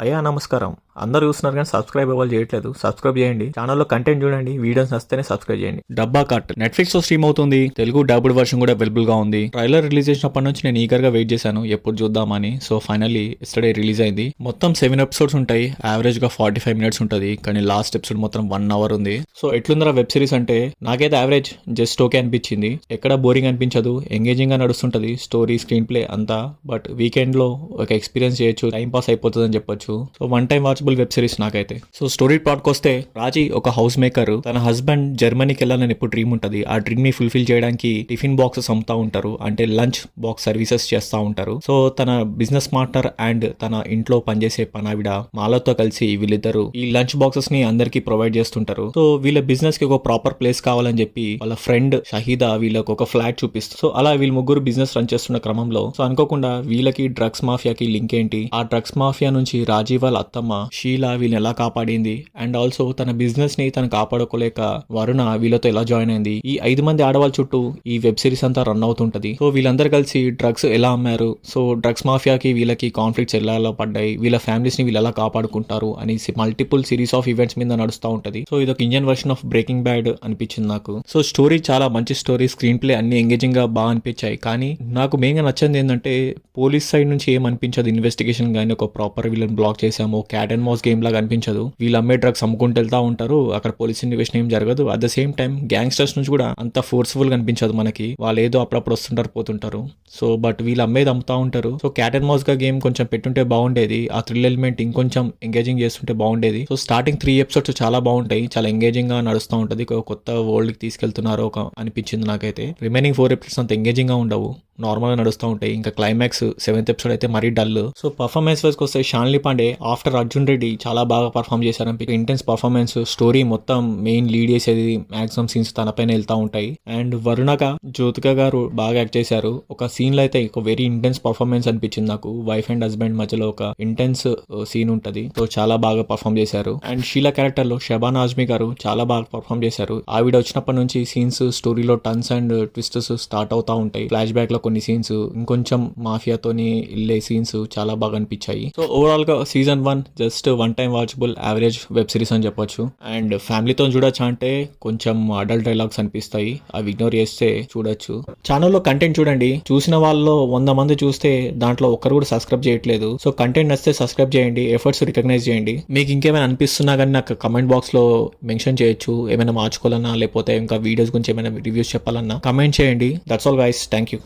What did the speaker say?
అయ్యా నమస్కారం. అందరూ చూస్తున్నారు కానీ సబ్స్క్రైబ్ అవ్వాలి చేయట్లేదు. సబ్స్క్రైబ్ చేయండి. ఛానల్లో కంటెంట్ చూడండి, వీడియోస్ నచ్చితేనే సబ్స్క్రైబ్ చేయండి. డబ్బా కట్ నెట్ఫ్లిక్స్ లో స్ట్రీమ్ అవుతుంది. తెలుగు డబ్బుడ్ వర్షన్ కూడా అవైలబుల్ గా ఉంది. ట్రైలర్ రిలీజ్ చేసినప్పటి నుంచి నేను ఈగర్ గా వెయిట్ చేశాను ఎప్పుడు చూద్దామని. సో ఫైనల్లీ ఎస్టర్డే రిలీజ్ అయింది. మొత్తం 7 ఎపిసోడ్స్ ఉంటాయి. యావరేజ్ గా 45 మినిట్స్ ఉంటుంది. కానీ లాస్ట్ ఎపిసోడ్ మొత్తం 1 అవర్ ఉంది. సో ఎట్లుందరా వెబ్ సిరీస్ అంటే నాకైతే యావరేజ్ జస్ట్ ఓకే అనిపించింది. ఎక్కడ బోరింగ్ అనిపించదు. ఎంగేజింగ్ గా నడుస్తుంటది. స్టోరీ స్క్రీన్ ప్లే అంతా. బట్ వీకెండ్ లో ఒక ఎక్స్పీరియన్స్ చేయొచ్చు, టైం పాస్ అయిపోతుంది అని చెప్పొచ్చు. So one time watchable web series నాకైతే. సో స్టోరీ ప్లాట్కి వస్తే రాజీ ఒక హౌస్ మేకర్. తన హస్బెండ్ జర్మనీకి వెళ్ళాలని ఎప్పుడు డ్రీమ్ ఉంటుంది. ఆ డ్రీమ్ ని ఫుల్ఫిల్ చేయడానికి టిఫిన్ బాక్సెస్ అమ్ముతా ఉంటారు, అంటే లంచ్ బాక్స్ సర్వీసెస్ చేస్తూ ఉంటారు. సో తన బిజినెస్ పార్ట్నర్ అండ్ తన ఇంట్లో పనిచేసే పనావిడ మాలతో కలిసి వీళ్ళిద్దరు ఈ లంచ్ బాక్సెస్ ని అందరికి ప్రొవైడ్ చేస్తుంటారు. సో వీళ్ళ బిజినెస్ కి ఒక ప్రాపర్ ప్లేస్ కావాలని చెప్పి వాళ్ళ ఫ్రెండ్ షహీదా వీళ్ళకి ఒక ఫ్లాట్ చూపిస్తుంది. సో అలా వీళ్ళు ముగ్గురు బిజినెస్ రన్ చేస్తున్న క్రమంలో సో అనుకోకుండా వీళ్ళకి డ్రగ్స్ మాఫియాకి లింక్ ఏంటి, ఆ డ్రగ్స్ మాఫియా నుంచి రాజీవ్ వాళ్ళ అత్తమ్మ షీలా వీళ్ళని ఎలా కాపాడింది, అండ్ ఆల్సో తన బిజినెస్ ని తను కాపాడుకోలేక వరుణ వీళ్ళతో ఎలా జాయిన్ అయింది, ఈ 5 మంది ఆడవాళ్ళ చుట్టూ ఈ వెబ్ సిరీస్ అంతా రన్ అవుతుంటది. సో వీళ్ళందరూ కలిసి డ్రగ్స్ ఎలా అమ్మారు, సో డ్రగ్స్ మాఫియాకి వీళ్ళకి కాన్ఫ్లిక్ట్స్ ఎలా పడ్డాయి, వీళ్ళ ఫ్యామిలీస్ ని వీళ్ళు ఎలా కాపాడుకుంటారు అనేసి మల్టిపుల్ సిరీస్ ఆఫ్ ఈవెంట్స్ మీద నడుస్తూ ఉంటది. సో ఇది ఒక Indian version of breaking bad అనిపించింది నాకు. సో స్టోరీ చాలా మంచి స్టోరీ, స్క్రీన్ ప్లే అన్ని ఎంగేజింగ్ గా బాగా అనిపించాయి. కానీ నాకు మెయిన్ గా నచ్చింది ఏంటంటే పోలీస్ సైడ్ నుంచి ఏం అనిపించదు. ఇన్వెస్టిగేషన్ గానీ ఒక ప్రాపర్ వీళ్ళని బ్లాక్ చేసాము క్యాట్ అండ్ మౌస్ గేమ్ లాగా అనిపించదు. వీళ్ళు అమ్మే డ్రగ్స్ అమ్ముకుంటూ వెళ్తా ఉంటారు, అక్కడ పోలీస్ ఇన్వెస్టిగేషన్ ఏం జరగదు. At the same time gangsters నుంచి కూడా అంత ఫోర్స్ఫుల్ గా అనిపించదు మనకి. వాళ్ళు ఏదో అప్పుడప్పుడు వస్తుంటారు పోతుంటారు. సో బట్ వీళ్ళు అమ్మేది అమ్ముతా ఉంటారు. సో క్యాట్ అండ్ మౌస్ గా గేమ్ కొంచెం పెట్టుంటే బాగుండేది. ఆ థ్రిల్ ఎలిమెంట్ ఇంకొంచెం ఎంగేజింగ్ చేస్తుంటే బాగుండేది. సో స్టార్టింగ్ 3 ఎపిసోడ్స్ చాలా బాగుంటాయి, చాలా ఎంగేజింగ్ గా నడుస్తూ ఉంటది. కొత్త వరల్డ్ కి తీసుకెళ్తున్నారు ఒక అనిపించింది నాకైతే. రిమైనింగ్ 4 ఎపిసోడ్స్ అంత ఎంగేజింగ్ గా ఉండవు, నార్మల్ గా నడుస్తూ ఉంటాయి. ఇంకా క్లైమాక్స్ 7th ఎపిసోడ్ అయితే మరీ డల్. సో పర్ఫార్మెన్స్ వైజ్ వస్తే షాన్లీ పాండే ఆఫ్టర్ అర్జున్ రెడ్డి చాలా బాగా పర్ఫామ్ చేశారు. ఇంటెన్స్ పర్ఫార్మెన్స్, స్టోరీ మొత్తం మెయిన్ లీడ్ చేసేది మాక్సిమం సీన్స్ తన పైన వెళ్తా ఉంటాయి. అండ్ వరుణగా జ్యోతిక గారు బాగా యాక్ట్ చేశారు. ఒక సీన్ లో అయితే ఒక వెరీ ఇంటెన్స్ పర్ఫార్మెన్స్ అనిపించింది నాకు. వైఫ్ అండ్ హస్బెండ్ మధ్యలో ఒక ఇంటెన్స్ సీన్ ఉంటది. సో చాలా బాగా పర్ఫామ్ చేశారు. అండ్ షీలా క్యారెక్టర్ లో షబానా ఆజ్మీ గారు చాలా బాగా పర్ఫామ్ చేశారు. ఆవిడ వచ్చినప్పటి నుంచి సీన్స్ స్టోరీలో టర్న్స్ అండ్ ట్విస్టర్స్ స్టార్ట్ అవుతా ఉంటాయి. ఫ్లాష్ బ్యాక్ లో కొన్ని సీన్స్, ఇంకొంచెం మాఫియాతోని వెళ్ళే సీన్స్ చాలా బాగా అనిపించాయి. సో ఓవరాల్ గా season 1 just one time watchable average web series అని చెప్పొచ్చు. అండ్ ఫ్యామిలీతో చూడొచ్చు అంటే కొంచెం అడల్ట్ డైలాగ్స్ అనిపిస్తాయి, అవి ఇగ్నోర్ చేస్తే చూడొచ్చు. ఛానల్లో కంటెంట్ చూడండి. చూసిన వాళ్ళలో 100 మంది చూస్తే దాంట్లో ఒక్కరు కూడా సబ్స్క్రైబ్ చేయట్లేదు. సో కంటెంట్ నచ్చితే సబ్స్క్రైబ్ చేయండి, ఎఫర్ట్స్ రికగ్నైజ్ చేయండి. మీకు ఇంకేమైనా అనిపిస్తున్నా కానీ నాకు కమెంట్ బాక్స్ లో మెన్షన్ చేయొచ్చు. ఏమైనా మార్చుకోవాలన్నా లేకపోతే ఇంకా వీడియోస్ గురించి ఏమైనా రివ్యూస్ చెప్పాలన్నా కమెంట్ చేయండి. That's all guys, thank you.